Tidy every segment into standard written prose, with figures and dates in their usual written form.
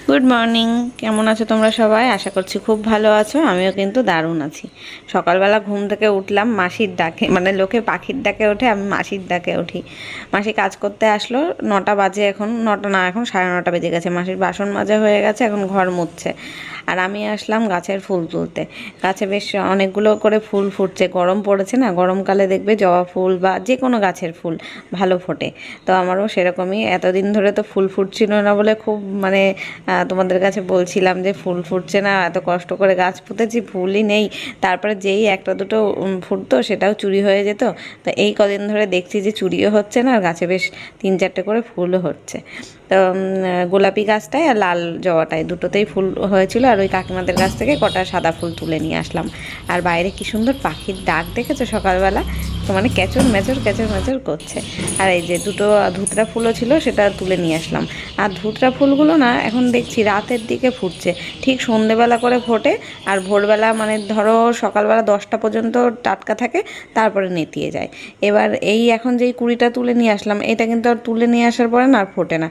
Good morning. কেমন আছো তোমরা সবাই? আশা করছি খুব ভালো আছো। আমিও কিন্তু দারুণ আছি। সকালবেলা ঘুম থেকে উঠলাম মাসির ডাকে, মানে লোকে পাখির ডাকে ওঠে, আমি মাসির ডাকে উঠি। মাসি কাজ করতে আসলো, 9টা বাজে, এখন 9টা না, এখন 9:30 বেজে গেছে। মাসির বাসন মাজা হয়ে গেছে, এখন ঘর মুছছে। আর আমি আসলাম গাছের ফুল তুলতে। গাছে বেশ অনেকগুলো করে ফুল ফুটছে, গরম পড়েছে না, গরমকালে দেখবে জবা ফুল বা যে কোনো গাছের ফুল ভালো ফোটে। তো আমারও সেরকমই, এতদিন ধরে তো ফুল ফুটছিল না বলে খুব মানে তোমাদের কাছে বলছিলাম যে ফুল ফুটছে না, এত কষ্ট করে গাছ পুঁতেছি, ফুলই নেই। তারপরে যেই একটা দুটো ফুটতো সেটাও চুরি হয়ে যেত। তো এই কদিন ধরে দেখছি যে চুরিও হচ্ছে না, আর গাছে বেশ 3-4টে করে ফুলও হচ্ছে। তো গোলাপি গাছটায় আর লাল জবাটায় দুটোতেই ফুল হয়েছিল। আর ওই কাকিমাদের গাছ থেকে কটা সাদা ফুল তুলে নিয়ে আসলাম। আর বাইরে কি সুন্দর পাখির ডাক দেখেছো সকালবেলা? তো মানে ক্যাচর ম্যাচর ক্যাচর ম্যাচর করছে। আর এই যে দুটো ধুতরা ফুলও ছিল, সেটা তুলে নিয়ে আসলাম। আর ধুতরা ফুলগুলো না এখন দেখছি রাতের দিকে ফুটছে, ঠিক সন্ধেবেলা করে ফোটে। আর ভোরবেলা মানে ধরো সকালবেলা 10টা পর্যন্ত টাটকা থাকে, তারপরে নেতিয়ে যায়। এবার এই এখন যেই কুড়িটা তুলে নিয়ে আসলাম, এটা কিন্তু আর তুলে নিয়ে আসার পরে না আর ফোটে না।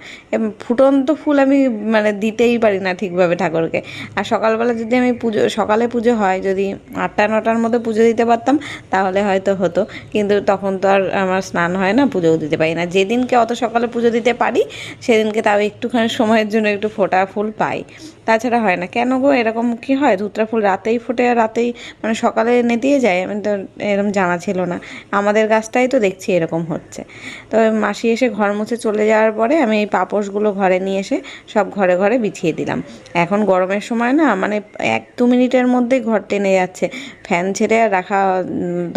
ফুটন্ত ফুল আমি মানে দিতেই পারি না ঠিকভাবে ঠাকুরকে। আর সকালবেলা যদি আমি সকালে পুজো হয়, যদি 8টা-9টার মধ্যে পুজো দিতে পারতাম তাহলে হয়তো হতো, কিন্তু তখন তো আর আমার স্নান হয় না, পুজোও দিতে পারি না। যেদিনকে অত সকালে পুজো দিতে পারি সেদিনকে তাও একটুখানি সময়ের জন্য একটু ফোটা ফুল পাই, তাছাড়া হয় না। কেন গো, এরকম কি হয়? ধুতরা ফুল রাতেই ফোটে আর রাতেই মানে সকালে নেতিয়ে যায়? আমি তো এরকম জানা ছিল না। আমাদের গাছটাই তো দেখছি এরকম হচ্ছে। তো মাসি এসে ঘর মুছে চলে যাওয়ার পরে আমি এই পাপোশগুলো ঘরে নিয়ে এসে সব ঘরে ঘরে বিছিয়ে দিলাম। এখন গরমের সময় না মানে 1-2 মিনিটের মধ্যেই ঘর টেনে যাচ্ছে, ফ্যান ছেড়ে আর রাখা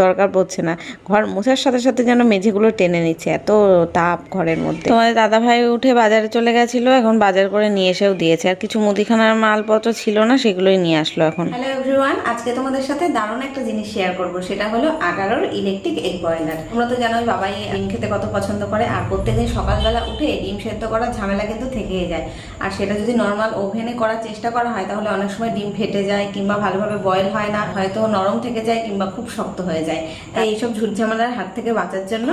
দরকার পড়ছে না। ঘর মোছার সাথে সাথে যেন মেঝেগুলো টেনে নিচ্ছে, এত তাপ ঘরের মধ্যে। তোমাদের দাদাভাই উঠে বাজারে চলে গেছিলো, এখন বাজার করে নিয়ে এসেও দিয়েছে। আর কিছু মুদিখানার মালপত্র ছিল না, সেগুলোই নিয়ে আসলো এখন। হ্যালো এভরিওয়ান, আজকে তোমাদের সাথে দারুণ একটা জিনিস শেয়ার করব, সেটা হলো আগারোর ইলেকট্রিক এগ বয়লার। তোমরা তো জানোই বাবাই ডিম খেতে কত পছন্দ করে, আর প্রত্যেকদিন সকালবেলা উঠে ডিম সেদ্ধ করার ঝামেলা কিন্তু থেকেই যায়। আর সেটা যদি নর্মাল ওভেনে করার চেষ্টা করা হয় তাহলে অনেক সময় ডিম ফেটে যায়, কিংবা ভালোভাবে বয়েল হয় না, হয়তো নরম থেকে যায়, কিংবা খুব শক্ত হয়ে যায়। তাই এইসব ঝুট ঝামেলার হাত থেকে বাঁচার জন্য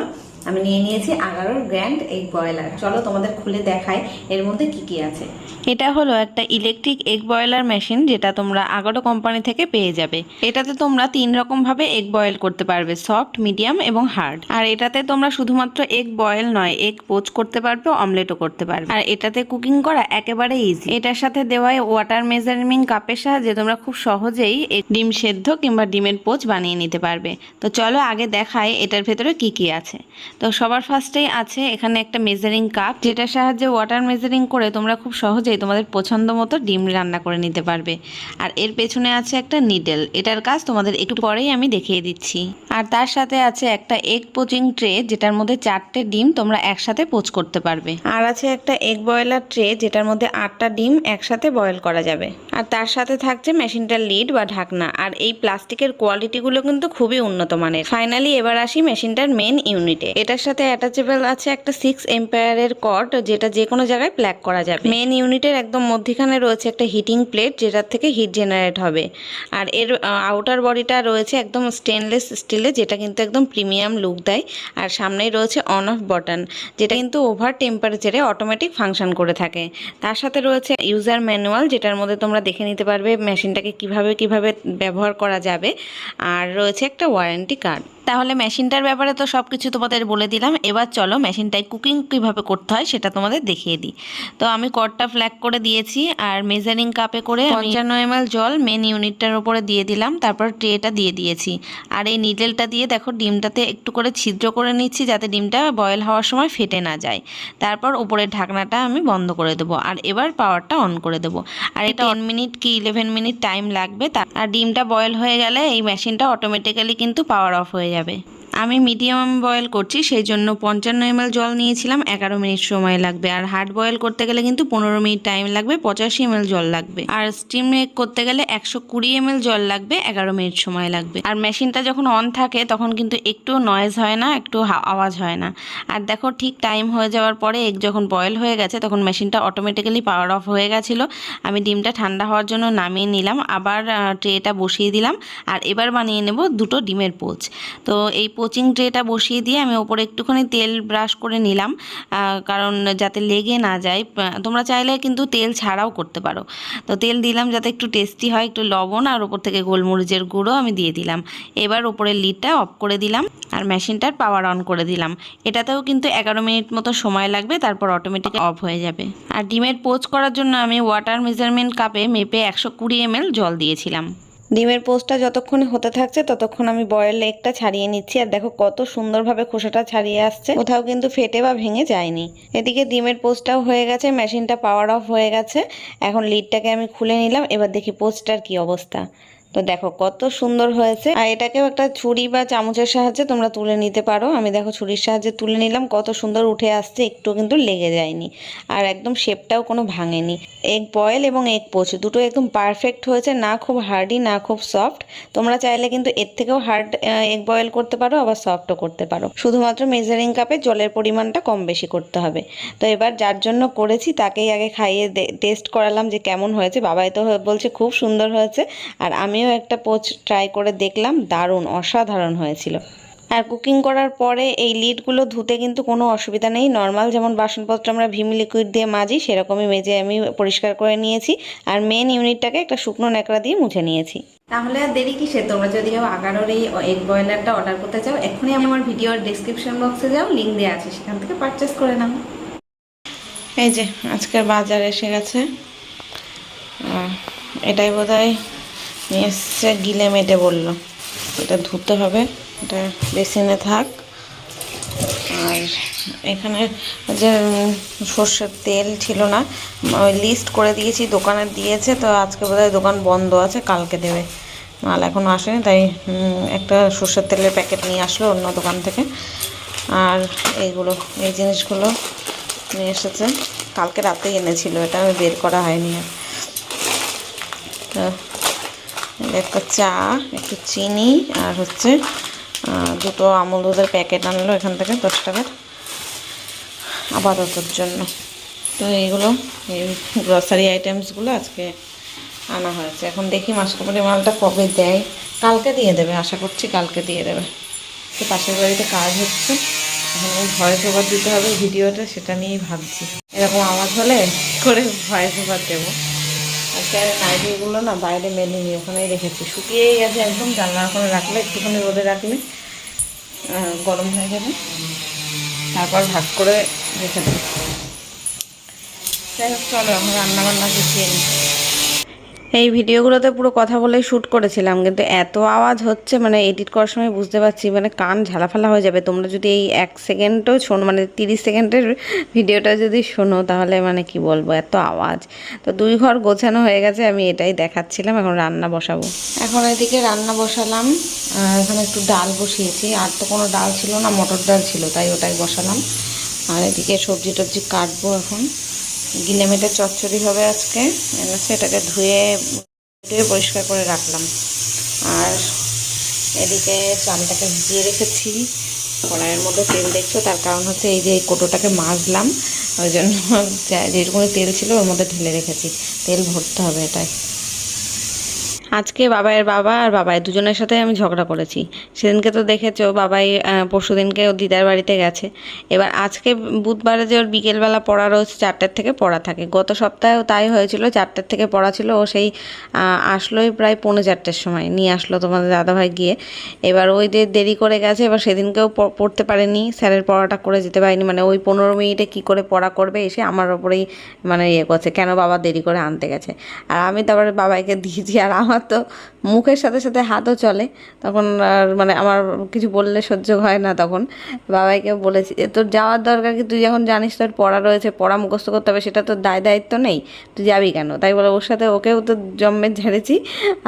আমি নিয়ে নিয়েছি আগারোর গ্র্যান্ড এগ বয়লার। চলো তোমাদের খুলে দেখাই এর মধ্যে কি কি আছে। এটা হলো একটা ইলেকট্রিক এগ বয়লার মেশিন, যেটা তোমরা আগারো কোম্পানি থেকে পেয়ে যাবে। এটাতে তোমরা 3 রকম ভাবে এগ বয়েল করতে পারবে, সফট, মিডিয়াম এবং হার্ড। আর এটাতে তোমরা শুধুমাত্র এগ বয়েল নয়, এগ পোচ করতে পারবে, অমলেটও করতে পারবে। আর এটাতে কুকিং করা একেবারে ইজি। এটার সাথে দেওয়াই ওয়াটার মেজারমিং কাপের সাহায্যে তোমরা খুব সহজেই ডিম সেদ্ধ কিংবা ডিমের পোচ বানিয়ে নিতে পারবে। তো চলো আগে দেখাই এটার ভেতরে কি কি আছে। তো সবার ফার্স্টেই আছে এখানে একটা মেজারিং কাপ, যেটার সাহায্যে ওয়াটার মেজারিং করে তোমরা খুব সহজেই তোমাদের পছন্দ মতো ডিম রান্না করে নিতে পারবে। আর এর পেছনে আছে একটা নিডল, এটার কাজ তোমাদের একটু পরেই আমি দেখিয়ে দিচ্ছি। আর তার সাথে আছে একটা এগ পোচিং ট্রে, যেটার মধ্যে 4টে ডিম তোমরা একসাথে পোচ করতে পারবে। আর আছে একটা এগ বয়লার ট্রে, যেটার মধ্যে 8টা ডিম একসাথে বয়েল করা যাবে। আর তার সাথে থাকছে মেশিনটার লিড বা ঢাকনা। আর এই প্লাস্টিকের কোয়ালিটিগুলো কিন্তু খুবই উন্নত মানের। ফাইনালি এবার আসি মেশিনটার মেন ইউনিটে। এটার সাথে অ্যাটাচেবল আছে একটা 6 এম্পায়ারের কর্ড, যেটা যে কোনো জায়গায় প্লাগ করা যাবে। মেন ইউনিটের একদম মধ্যখানে রয়েছে একটা হিটিং প্লেট, যেটার থেকে হিট জেনারেট হবে। আর এর আউটার বডিটা রয়েছে একদম স্টেনলেস স্টিলে, যেটা কিন্তু একদম প্রিমিয়াম লুক দেয়। আর সামনেই রয়েছে অন অফ বাটন, যেটা কিন্তু ওভার টেম্পারেচারে অটোমেটিক ফাংশন করে থাকে। তার সাথে রয়েছে ইউজার ম্যানুয়াল, যেটার মধ্যে তোমরা দেখে নিতে পারবে মেশিনটাকে কিভাবে ব্যবহার করা যাবে। আর রয়েছে একটা ওয়ারেন্টি কার্ড। তাহলে মেশিনটার ব্যাপারে তো সব কিছু তোমাদের বলে দিলাম। এবার চলো মেশিনটায় কুকিং কীভাবে করতে হয় সেটা তোমাদের দেখিয়ে দিই। তো আমি কর্ডটা ফ্ল্যাগ করে দিয়েছি, আর মেজারিং কাপে করে 55 ml জল মেন ইউনিটটার উপরে দিয়ে দিলাম। তারপর ট্রেটা দিয়ে দিয়েছি। আর এই নিডেলটা দিয়ে দেখো ডিমটাতে একটু করে ছিদ্র করে নিচ্ছি, যাতে ডিমটা বয়েল হওয়ার সময় ফেটে না যায়। তারপর উপরের ঢাকনাটা আমি বন্ধ করে দেবো। আর এবার পাওয়ারটা অন করে দেবো। আর এটা 10 মিনিট কি 11 মিনিট টাইম লাগবে। আর ডিমটা বয়েল হয়ে গেলে এই মেশিনটা অটোমেটিক্যালি কিন্তু পাওয়ার অফ হয়ে যাবে। আমি মিডিয়াম বয়েল করছি, সেই জন্য 55 ml জল নিয়েছিলাম, 11 মিনিট সময় লাগবে। আর হার্ড বয়েল করতে গেলে কিন্তু 15 মিনিট টাইম লাগবে, 85 ml জল লাগবে। আর স্টিম করতে গেলে 120 ml জল লাগবে, 11 মিনিট সময় লাগবে। আর মেশিনটা যখন অন থাকে তখন কিন্তু একটু নয়েজ হয় না, একটু আওয়াজ হয় না। আর দেখো ঠিক টাইম হয়ে যাওয়ার পরে এগ যখন বয়েল হয়ে গেছে তখন মেশিনটা অটোমেটিক্যালি পাওয়ার অফ হয়ে গেছিলো। আমি ডিমটা ঠান্ডা হওয়ার জন্য নামিয়ে নিলাম, আবার ট্রেটা বসিয়ে দিলাম। আর এবার বানিয়ে নেব দুটো ডিমের পোচ। তো এই কোচিং ট্রেটা বসিয়ে দিয়ে আমি ওপরে একটুখানি তেল ব্রাশ করে নিলাম, কারণ যাতে লেগে না যায়। তোমরা চাইলে কিন্তু তেল ছাড়াও করতে পারো। তো তেল দিলাম যাতে একটু টেস্টি হয়, একটু লবণ আর ওপর থেকে গোলমরিচের গুঁড়ো আমি দিয়ে দিলাম। এবার ওপরের লিডটা অফ করে দিলাম আর মেশিনটার পাওয়ার অন করে দিলাম। এটাতেও কিন্তু 11 মিনিট মতো সময় লাগবে, তারপর অটোমেটিক অফ হয়ে যাবে। আর ডিমের পোচ করার জন্য আমি ওয়াটার মেজারমেন্ট কাপে মেপে 120 ml জল দিয়েছিলাম। ডিমের পোস্টটা যতক্ষণ হতে থাকছে ততক্ষণ আমি বয়েল এগটা ছাড়িয়ে নিচ্ছি। আর দেখো কত সুন্দরভাবে খোসাটা ছাড়িয়ে আসছে, কোথাও কিন্তু ফেটে বা ভেঙে যায়নি। এদিকে ডিমের পোস্টটাও হয়ে গেছে, মেশিনটা পাওয়ার অফ হয়ে গেছে। এখন লিডটাকে আমি খুলে নিলাম, এবার দেখি পোস্টটার কি অবস্থা। তো দেখো কত সুন্দর হয়েছে। আর এটাকেও একটা ছুরি বা চামচের সাহায্যে তোমরা তুলে নিতে পারো। আমি দেখো ছুরির সাহায্যে তুলে নিলাম, কত সুন্দর উঠে আসছে, একটু কিন্তু লেগে যায়নি আর একদম শেপটাও কোনো ভাঙেনি। এগ বয়েল এবং এগ পোচ দুটো একদম পারফেক্ট হয়েছে, না খুব হার্ডি না খুব সফট। তোমরা চাইলে কিন্তু এর থেকেও হার্ড এগ বয়েল করতে পারো, আবার সফটও করতে পারো। শুধুমাত্র মেজারিং কাপে জলের পরিমাণটা কম বেশি করতে হবে। তো এবার যার জন্য করেছি তাকেই আগে খাইয়ে টেস্ট করালাম যে কেমন হয়েছে। বাবাই তো বলছে খুব সুন্দর হয়েছে, আর আমিও একটা পোচ ট্রাই করে দেখলাম, দারুণ অসাধারণ হয়েছিল। আর কুকিং করার পরে এই লিডগুলো ধুতে কিন্তু কোনো অসুবিধা নেই। নর্মাল যেমন বাসনপত্র আমরা ভিম লিকুইড দিয়ে মাজি সেরকমই মেজে আমি পরিষ্কার করে নিয়েছি। আর মেন ইউনিটটাকে একটা শুকনো ন্যাকড়া দিয়ে মুছে নিয়েছি। তাহলে আর দেরি কিসে, তোমরা যদি কেউ আগারোর এই এগ বয়লারটা অর্ডার করতে চাও, এখনই আমার ভিডিওর ডিসক্রিপশন বক্সে যাও, লিঙ্ক দেওয়া আছে, সেখান থেকে পারচেস করে নাও। এই যে আজকের বাজার এসে গেছে, এটাই বোধহয় নিয়ে এসছে, গিলে মেটে বললো। এটা ধুতে হবে, এটা বেসিনে থাক। আর এখানে যে সর্ষের তেল ছিল না, ওই লিস্ট করে দিয়েছি, দোকানে দিয়েছে, তো আজকে বোধহয় দোকান বন্ধ আছে, কালকে দেবে। মাল এখনও আসেনি, তাই একটা সর্ষের তেলের প্যাকেট নিয়ে আসলো অন্য দোকান থেকে। আর এইগুলো, এই জিনিসগুলো নিয়ে এসেছে, কালকে রাতেই এনেছিল, এটা আমি বের করা হয়নি। একটা চা, একটু চিনি, আর হচ্ছে দুটো আমুল দুধের প্যাকেট আনলো এখান থেকে 10 টাকার আপাততর জন্য। তো এইগুলো এই গ্রসারি আইটেমসগুলো আজকে আনা হয়েছে। এখন দেখি মাসকাবাড়ি মালটা কবে দেয়, কালকে দিয়ে দেবে আশা করছি, কালকে দিয়ে দেবে। তো পাশের বাড়িতে কাজ হচ্ছে, এখন ওই ভয়েস ওভার দিতে হবে ভিডিওটা, সেটা নিয়েই ভাবছি। এরকম আওয়াজ হলে করে ভয়েস ওভার দেবো। আজকে নাইটিগুলো না বাইরে মেলিনি, ওখানেই রেখেছি, শুকিয়েই গেছে একদম। জানলার ওখানে রাখলে, একটুখানি রোদে রাখলে গরম হয়ে যাবে, তারপর ভাগ করে রেখে দেবো। যাই হোক, চলো আমরা রান্নাবান্না গুছিয়ে নিই। এই ভিডিওগুলোতে পুরো কথা বলেই শ্যুট করেছিলাম, কিন্তু এত আওয়াজ হচ্ছে, মানে এডিট করার সময় বুঝতে পারছি, মানে কান ঝালাফালা হয়ে যাবে। তোমরা যদি এই 1 সেকেন্ডও শোনো, মানে 30 সেকেন্ডের ভিডিওটা যদি শোনো, তাহলে মানে কি বলবো, এত আওয়াজ। তো 2 ঘর গোছানো হয়ে গেছে, আমি এটাই দেখাচ্ছিলাম। এখন রান্না বসাবো। এখন এদিকে রান্না বসালাম, এখানে একটু ডাল বসিয়েছি, আর তো কোনো ডাল ছিল না, মটর ডাল ছিল, তাই ওটাই বসালাম। আর এদিকে সবজি টবজি কাটবো এখন। গিলে মেটে চচ্চড়ি হবে আজকে, এনেছে, এটাকে ধুয়ে পরিষ্কার করে রাখলাম। আর এদিকে চালটাকে ভিজিয়ে রেখেছি, কড়াইয়ের মধ্যে তেল দেখছো, তার কারণ হচ্ছে এই যে এই কোটোটাকে মাজলাম, ওই জন্য যেটুকুনি তেল ছিল ওর মধ্যে ঢেলে রেখেছি, তেল ভরতে হবে এটাই। আজকে বাবাইয়ের বাবা আর বাবাই দুজনের সাথে আমি ঝগড়া করেছি। সেদিনকে তো দেখেছো, বাবাই পরশু দিনকে ওর দিদার বাড়িতে গেছে। এবার আজকে বুধবারে যে ওর বিকেলবেলা পড়া রয়েছে, 4টার থেকে পড়া থাকে। গত সপ্তাহেও তাই হয়েছিল, 4টার থেকে পড়া ছিল। ও সেই আসলোই প্রায় 3:45-র সময় নিয়ে আসলো তোমাদের দাদাভাই গিয়ে। এবার ওই যে দেরি করে গেছে, এবার সেদিনকেও পড়তে পারেনি, স্যারের পড়াটা করে যেতে পারেনি। মানে ওই 15 মিনিটে কী করে পড়া করবে, এসে আমার ওপরেই মানে করছে, কেন বাবা দেরি করে আনতে গেছে। আর আমি তারপরে বাবাইকে দিয়েছি, আর আমার তো মুখের সাথে সাথে হাতও চলে তখন, আর মানে আমার কিছু বললে সহ্য হয় না। তখন বাবাইকে বলেছি, তোর যাওয়ার দরকার কি, তুই যখন জানিস তোর পড়া রয়েছে, পড়া মুখস্থ করতে হবে, সেটা তোর দায়িত্ব নেই, তুই যাবি কেন? তাই বলে ওর সাথে ওকেও তো জম্মের ঝেড়েছি,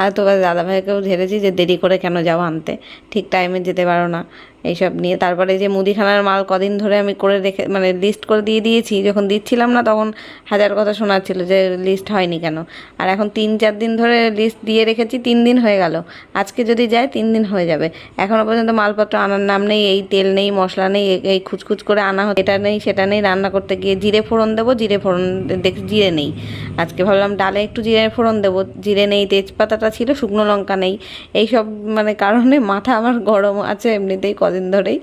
আর তোমার দাদাভাইকেও ঝেড়েছি যে দেরি করে কেন যাও আনতে, ঠিক টাইমে যেতে পারো না, এইসব নিয়ে। তারপরে যে মুদিখানার মাল কদিন ধরে আমি করে রেখে, মানে লিস্ট করে দিয়ে দিয়েছি, যখন দিচ্ছিলাম না তখন হাজার কথা শোনাচ্ছিল যে লিস্ট হয়নি কেন। আর এখন 3-4 দিন ধরে লিস্ট দিয়ে রেখেছি, 3 দিন হয়ে গেল, আজকে যদি যায় 3 দিন হয়ে যাবে, এখনও পর্যন্ত মালপত্র আনার নাম নেই। এই তেল নেই, মশলা নেই, এই খুচখুচ করে আনা হচ্ছে, এটা নেই সেটা নেই। রান্না করতে গিয়ে জিরে ফোড়ন দেবো, জিরে ফোড়ন দেখি জিরে নেই। আজকে ভাবলাম ডালে একটু জিরে ফোড়ন দেবো, জিরে নেই, তেজপাতাটা ছিল, শুকনো লঙ্কা নেই। এইসব মানে কারণে মাথা আমার গরম আছে, এমনিতেই কদিন ধরেই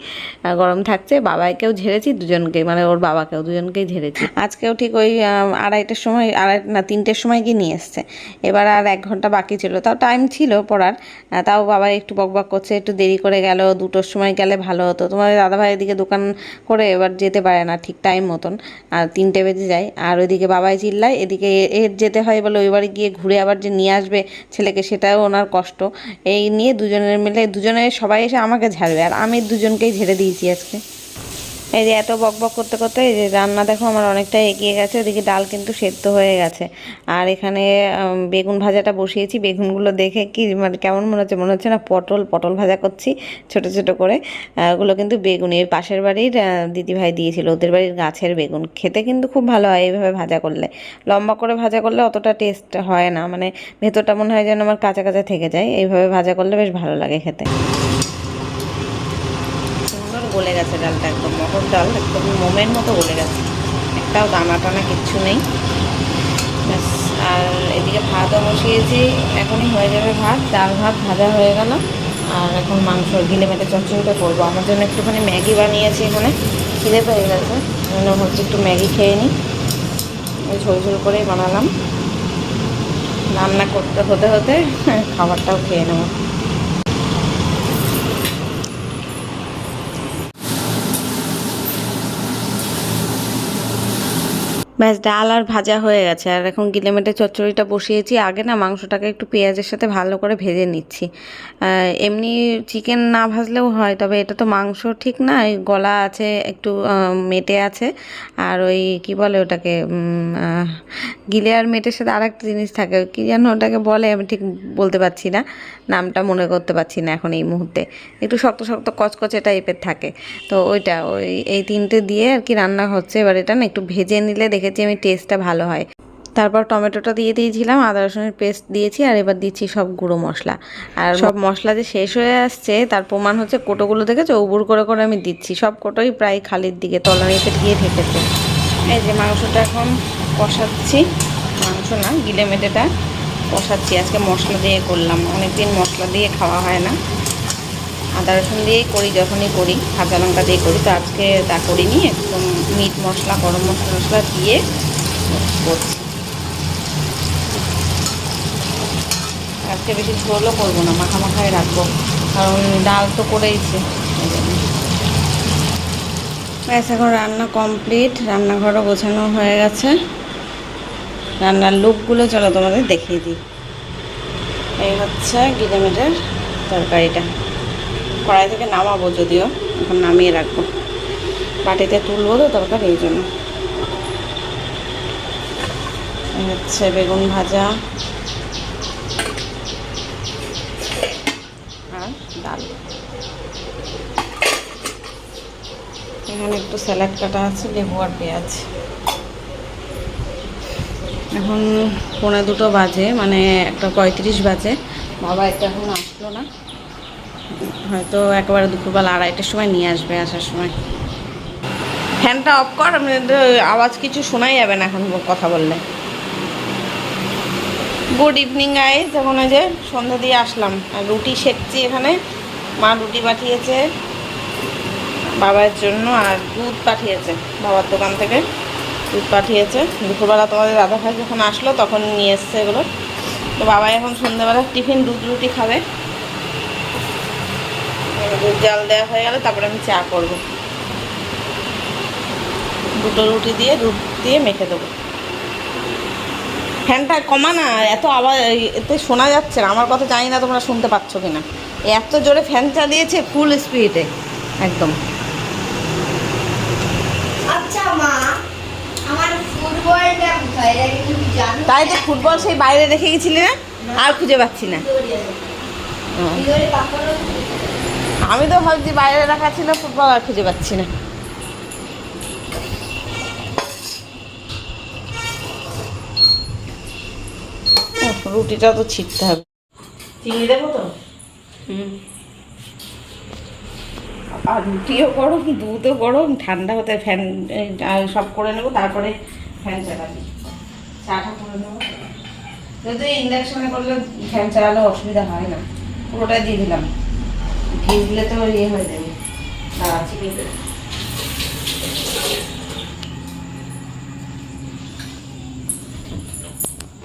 গরম থাকছে। বাবাকেও ঝেড়েছি দুজনকেই, মানে ওর বাবাকেও দুজনকেই ঝেড়েছি। আজকেও ঠিক ওই 2:30টার সময়, 3টের সময় গিয়ে নিয়ে এসছে। এবার আর 1 ঘন্টা বাকি ছিল, তাও টাইম ছিল পড়ার, তাও বাবা একটু বকবক করছে, একটু দেরি করে গেল, 2টোর সময় গেলে ভালো হতো। তোমার দাদাভাই এদিকে দোকান করে এবার যেতে পারে না ঠিক টাইম মতন, আর 3টে বেজে যায়। আর ওইদিকে বাবাই চিল্লায়, এদিকে এর যেতে হয় বলে ওই বাড়ি গিয়ে ঘুরে আবার যে নিয়ে আসবে ছেলেকে, সেটাও ওনার কষ্ট। এই নিয়ে দুজনের মিলে সবাই এসে আমাকে ঝাড়বে, আর আমি দুজনকেই ঝেড়ে দিয়েছি আজকে। এই যে এত বকবক করতে করতে এই যে রান্না দেখো আমার অনেকটা এগিয়ে গেছে। ওদিকে ডাল কিন্তু সেদ্ধ হয়ে গেছে, আর এখানে বেগুন ভাজাটা বসিয়েছি। বেগুনগুলো দেখে কি মানে কেমন মনে হচ্ছে না পটল ভাজা করছি ছোট ছোট করে। ওগুলো কিন্তু বেগুন এর পাশের বাড়ির দিদিভাই দিয়েছিল, ওদের বাড়ির গাছের বেগুন। খেতে কিন্তু খুব ভালো হয় এইভাবে ভাজা করলে। লম্বা করে ভাজা করলে অতটা টেস্ট হয় না, মানে ভেতরটা মনে হয় যেন আমার কাঁচা কাঁচা থেকে যায়। এইভাবে ভাজা করলে বেশ ভালো লাগে খেতে। গলে গেছে ডালটা, একদম মটর ডাল একদম মোমের মতো গলে গেছে, একটাও দানা টানা কিচ্ছু নেই। ব্যাস, আর এদিকে ভাতও বসিয়েছি, এখনই হয়ে যাবে ভাত। ডাল ভাত ভাজা হয়ে গেল, আর এখন মাংস গিলে মেটে চচ্চড়িটা করবো। আমার জন্য একটুখানি ম্যাগি বানিয়েছি, এখানে খিদে পেয়ে গেছে, জন্য হচ্ছে একটু ম্যাগি খেয়ে নিই। ওই ঝোল ঝোল করেই বানালাম, রান্না করতে হতে হতে খাবারটাও খেয়ে নেবো। ব্যাস ডাল আর ভাজা হয়ে গেছে, আর এখন গিলেমেটে চচ্চড়িটা বসিয়েছি। আগে না মাংসটাকে একটু পেঁয়াজের সাথে ভালো করে ভেজে নিচ্ছি। এমনি চিকেন না ভাজলেও হয়, তবে এটা তো মাংস ঠিক না, ওই গলা আছে একটু, মেটে আছে। আর ওই কি বলে ওটাকে, গিলে আর মেটের সাথে আর একটা জিনিস থাকে, কি যেন ওটাকে বলে, আমি ঠিক বলতে পারছি না, নামটা মনে করতে পারছি না এখন এই মুহূর্তে। একটু শক্ত শক্ত কচকচে টাইপের থাকে, তো ওইটা এই 3টে দিয়ে আর কি রান্না হচ্ছে। এবার এটা না একটু ভেজে নিলে দেখেছি আমি টেস্টটা ভালো হয়। তারপর টমেটোটা দিয়ে দিয়েছিলাম, আদা রসুনের পেস্ট দিয়েছি, আর এবার দিচ্ছি সব গুঁড়ো মশলা। আর সব মশলা যে শেষ হয়ে আসছে তার প্রমাণ হচ্ছে কোটোগুলো দেখেছো, উবুর করে করে আমি দিচ্ছি। সব কোটোই প্রায় খালির দিকে তলানিতে গিয়ে ঠেকেছে। এই যে মাংসটা এখন কষাচ্ছি, মাংস না গিলে মেটেটা কষাচ্ছি। আজকে মশলা দিয়ে করলাম, অনেকদিন মশলা দিয়ে খাওয়া হয় না, আদা রসুন দিয়েই করি, যখনই করি কাঁচা লঙ্কা দিয়ে করি। তো আজকে তা করিনি, একদম মিট মশলা গরম মশলা দিয়ে করছি। আজকে বেশি ঝোলও করবো না, মাখামাখাই রাখবো, কারণ ডাল তো করেইছে। ব্যাস এখন রান্না কমপ্লিট, রান্নাঘরও গোছানো হয়ে গেছে। রান্নার লুকগুলো চলো তোমাদের দেখিয়ে দিই। এই হচ্ছে গিলেমেটের তরকারিটা, কড়াই থেকে নামাবো, যদিও এখন নামিয়ে রাখবো, বাটিতে তুলবো তো তরকারি, এই জন্য। এই হচ্ছে বেগুন ভাজা আর ডাল। এখানে একটু স্যালাড কাটা আছে, লেবু আর পেঁয়াজ। এখন 1:45 বাজে, মানে 1:35 বাজে। বাবা এটা এখন আসলো না, হয়তো একেবারে দুপুরবেলা 2:30টার সময় নিয়ে আসবে, আসার সময়। ফ্যানটা অফ কর, আওয়াজ কিছু শোনাই যাবে না এখন কথা বললে। গুড ইভিনিং গাইস, এখন ওই যে সন্ধ্যা দিয়ে আসলাম, আর রুটি সেঁকছি এখানে। মা রুটি পাঠিয়েছে বাবার জন্য, আর দুধ পাঠিয়েছে বাবার দোকান থেকে, দুধ পাঠিয়েছে। দুপুরবেলা তোমাদের দাদাভাই যখন আসলো তখন নিয়ে এসছে এগুলো। তো বাবা এখন সন্ধ্যাবেলা টিফিন দুধ রুটি খাবে। দুধ জাল দেওয়া হয়ে গেলে তারপরে আমি চা করবো। 2টো রুটি দিয়ে দুধ দিয়ে মেখে দেবো। ফ্যানটা কমা না, এত আওয়াজ এতে শোনা যাচ্ছে না আমার কথা, জানি না তোমরা শুনতে পাচ্ছ কিনা। এত জোরে ফ্যান চালিয়েছে ফুল স্পিডে একদম। আচ্ছা মা, আমার ফুটবলটা কোথায় রেখে তুমি জানো? তাই তো, ফুটবল সেই বাইরে রেখে গেছিলি না, আর খুঁজে পাচ্ছি না। আমি তো ভাবছি বাইরে রাখা ছিল ফুটবল, আর খুঁজে পাচ্ছি না। রুটিটা তো ছিটতে হবে। চিনি দেবো তো? আর রুটিও গরম, দুধও গরম, ঠান্ডা হতে ফ্যান সব করে নেবো, তারপরে ফ্যান চালাবি, চাটা করে নেবো। যদি ইন্ডাকশনে করলে ফ্যান চালালেও অসুবিধা হয় না, পুরোটাই দিয়ে দিলাম, ভিজলে তো ইয়ে হয়ে যাবে। দাঁড়া চিনি দে।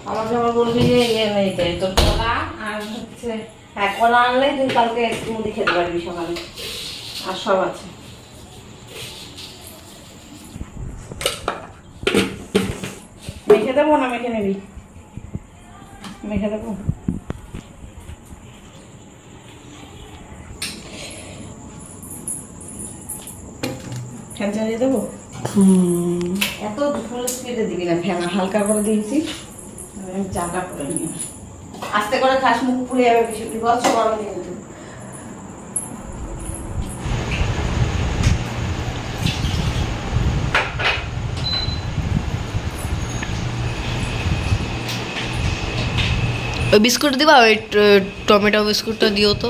আমাকে আবার বলবি যে ইয়ে নেই তোর কলা আর হচ্ছে হ্যাঁ কলা আনলে তুই কালকে মুড়ি খেতে পারবি সকালে আর সব আছে। মেখে দেবো না মেখে নিবি? মেখে দেবো। ফ্যান চালিয়ে দেবো? এত ফুল স্পিডে দিবি না, ফ্যান হালকা করে দিয়েছি। চাটা করে নিয়ে আস্তে করে খাস, মুখ পুড়ে যাবে বেশি গল্প গরম কিন্তু। ওই বিস্কুট দিবা, ওই টমেটো বিস্কুটটা দিও তো।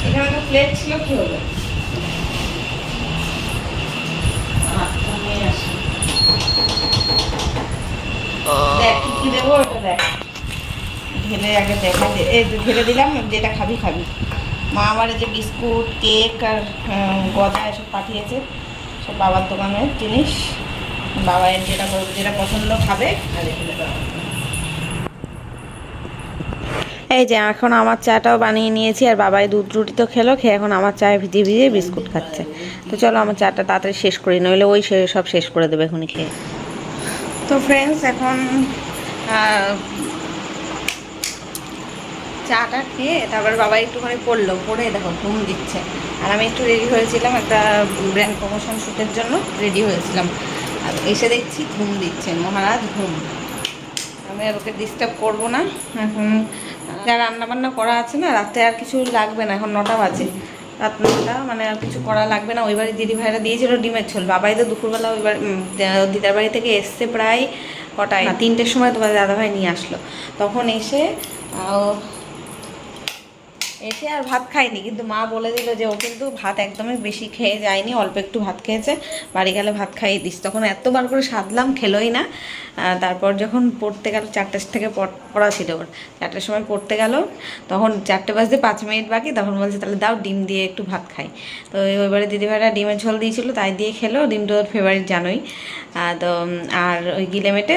এখানে একটা প্লেট ছিল, কি হলো? দেখ কি কি দেবো ওটা দেখ, ঢেলে আগে দেখা এই ঢেলে দিলাম, যেটা খাবি খাবি। মা আমার যে বিস্কুট কেক আর গজা এসব পাঠিয়েছে, সব বাবার দোকানের জিনিস। বাবা যেটা যেটা পছন্দ খাবে আর এখানে দেওয়া। এই যে এখন আমার চাটাও বানিয়ে নিয়েছি, আর বাবাই দুধ রুটি তো খেলো, খেয়ে এখন আমার চায়ে ভিজিয়ে ভিজিয়ে বিস্কুট খাচ্ছে। তো চলো আমার চাটা তাড়াতাড়ি শেষ করি, নইলে ওই সব শেষ করে দেবে এখনই খেয়ে। তো ফ্রেন্ডস এখন চাটা খেয়ে তারপর বাবা একটুখানি পড়লো, পড়ে দেখো ঘুম দিচ্ছে। আর আমি একটু রেডি হয়েছিলাম একটা ব্র্যান্ড প্রমোশন শ্যুটের জন্য, রেডি হয়েছিলাম। আর এসে দেখছি ঘুম দিচ্ছে, মহারাজ ঘুম। আমি আর ওকে ডিস্টার্ব করবো না। এখন যা রান্নাবান্না করা আছে না, রাতে আর কিছু লাগবে না, এখন 9টা বাজে, রাত 9টা, মানে আর কিছু করা লাগবে না। ওই বাড়ি দিদি ভাইরা দিয়েছিল ডিমের ঝোল, বাবাই তো দুপুরবেলা ওই বাড়ি দিদার বাড়ি থেকে এসছে প্রায় কটায়, 3টের সময় তোমার দাদাভাই নিয়ে আসলো। তখন এসে আর ভাত খাইনি, কিন্তু মা বলে দিল যে ও কিন্তু ভাত একদমই বেশি খেয়ে যায়নি, অল্প একটু ভাত খেয়েছে, বাড়ি গেলে ভাত খাইয়ে দিস। তখন এতবার করে সাধলাম, খেলোই না। তারপর যখন পড়তে গেল, 4টের থেকে পড়া ছিল ওর, 4টের সময় পড়তে গেল, তখন 4টে বাজতে 5 মিনিট বাকি, তখন বলছে তাহলে দাও ডিম দিয়ে একটু ভাত খাই। তো ওইবারে দিদিভাইরা ডিমের ঝোল দিয়েছিল, তাই দিয়ে খেলো। ডিমটা ওর ফেভারিট জানোই। তো আর ওই গিলে মেটে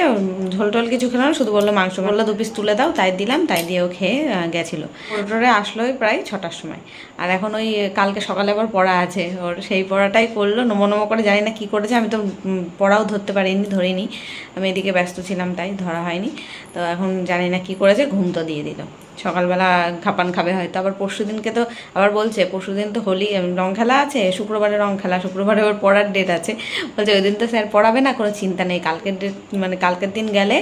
ঝোল টোল কিছু খেলো না, শুধু বললো মাংস, বললো 2 পিস তুলে দাও, তাই দিলাম, তাই দিয়েও খেয়ে গেছিলো। ওরে আসলোই প্রায় 6টার সময়। আর এখন ওই কালকে সকালে আবার পড়া আছে ওর, সেই পড়াটাই করলো, নমো নমো করে, জানি না কী করেছে, আমি তো পড়াও ধরতে পারিনি, ধরিনি, আমি এদিকে ব্যস্ত ছিলাম তাই ধরা হয়নি। তো এখন জানি না কী করেছে, ঘুম তো দিয়ে দিল। সকালবেলা খাপান খাবে হয়তো। আবার পরশু দিনকে তো আবার বলছে পরশু দিন তো হোলি রং খেলা আছে, শুক্রবারে রং খেলা, শুক্রবারে ওর পড়ার ডেট আছে। বলছে ওই দিন তো স্যার পড়াবে না, কোনো চিন্তা নেই, কালকের ডেট মানে কালকের দিন গেলে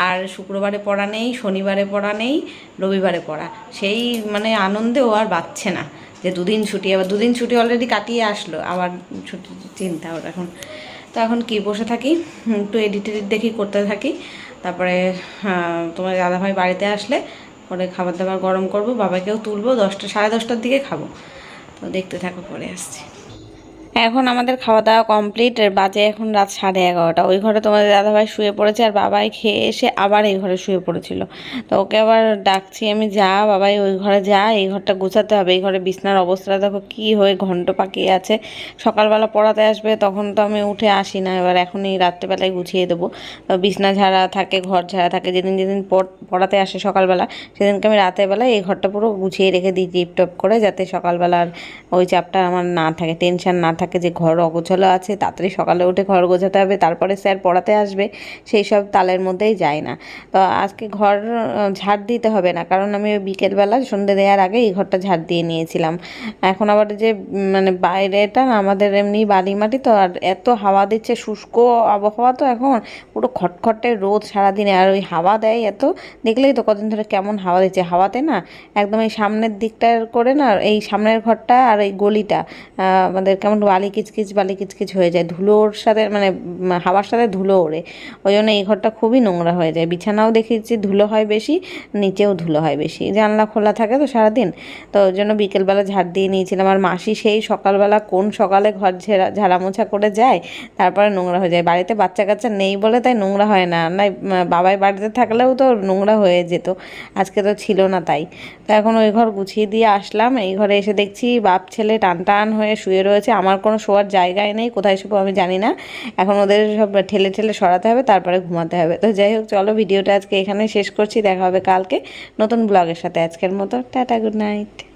আর শুক্রবারে পড়া নেই, শনিবারে পড়া নেই, রবিবারে পড়া। সেই মানে আনন্দে ও আর বাঁচছে না যে 2 দিন ছুটি, আবার 2 দিন ছুটি অলরেডি কাটিয়ে আসলো, আবার ছুটি চিন্তা ওর এখন। তো এখন কি বসে থাকি, একটু এডিট দেখি, করতে থাকি। তারপরে তোমার দাদাভাই বাড়িতে আসলে পরে খাবার দাবার গরম করব, বাবাকেও তুলবো, 10টা 10:30টার দিকে খাবো। তো দেখতে থাকো, পরে আসছি। এখন আমাদের খাওয়া দাওয়া কমপ্লিট, বাজে এখন রাত 11:30। ওই ঘরে তোমাদের দাদাভাই শুয়ে পড়েছে, আর বাবাই খেয়ে এসে আবার এই ঘরে শুয়ে পড়েছিল। তো ওকে আবার ডাকছি আমি, যা বাবাই ওই ঘরে যা, এই ঘরটা গোছাতে হবে। এই ঘরে বিছনার অবস্থাটা দেখো কী হয়ে ঘন্ট পাকিয়ে আছে। সকালবেলা পড়াতে আসবে তখন তো আমি উঠে আসি না, এবার এখনই রাত্রেবেলায় গুছিয়ে দেবো। বিছনা ঝাড়া থাকে, ঘর ঝাড়া থাকে, যেদিন যেদিন পড়াতে আসে সকালবেলা, সেদিনকে আমি রাতের বেলায় এই ঘরটা পুরো গুছিয়ে রেখে দিই টিপটপ করে, যাতে সকালবেলার ওই চাপটা আমার না থাকে, টেনশন না থাকে যে ঘর অগোছালো আছে, তাড়াতাড়ি সকালে উঠে ঘর গোছাতে হবে, তারপরে স্যার পড়াতে আসবে, সেই সব তালের মধ্যেই যায় না। তো আজকে ঘর ঝাড় দিতে হবে না, কারণ আমি ওই বিকেলবেলা সন্ধ্যে দেওয়ার আগে এই ঘরটা ঝাড় দিয়ে নিয়েছিলাম। এখন আবার যে মানে বাইরেটা আমাদের এমনি বালি মাটি তো, আর এত হাওয়া দিচ্ছে, শুষ্ক আবহাওয়া তো এখন, পুরো খটখটে রোদ সারাদিনে, আর ওই হাওয়া দেয় এত, দেখলেই তো কদিন ধরে কেমন হাওয়া দিচ্ছে। হাওয়াতে না একদম এই সামনের দিকটার করে না, এই সামনের ঘরটা আর এই গলিটা আমাদের কেমন বালি কিচকিচ হয়ে যায়, ধুলোর সাথে মানে হাওয়ার সাথে ধুলো ওড়ে, ওই জন্য এই ঘরটা খুবই নোংরা হয়ে যায়। বিছানাও দেখেছি ধুলো হয় বেশি, নিচেও ধুলো হয় বেশি, জানলা খোলা থাকে তো সারাদিন, তো ওই জন্য বিকেলবেলা ঝাড় দিয়ে নিয়েছিলাম। আর মাসি সেই সকালবেলা কোন সকালে ঘর ঝাড়া মোছা করে যায়, তারপরে নোংরা হয়ে যায়। বাড়িতে বাচ্চা কাচ্চা নেই বলে তাই নোংরা হয় না, নাই বাবাই বাড়িতে থাকলেও তো নোংরা হয়ে যেত, আজকে তো ছিল না তাই। তো এখন ওই ঘর গুছিয়ে দিয়ে আসলাম, এই ঘরে এসে দেখছি বাপ ছেলে টান টান হয়ে শুয়ে রয়েছে, আমার কোনো শোয়ার জায়গায় নেই, কোথায় শুবো আমি জানি না। এখন ওদের সব ঠেলে ঠেলে সরাতে হবে, তারপরে ঘুমাতে হবে। তো যাই হোক, চলো ভিডিওটা আজকে এখানে শেষ করছি, দেখা হবে কালকে নতুন ব্লগের সাথে। আজকের মতো টাটা, গুড নাইট।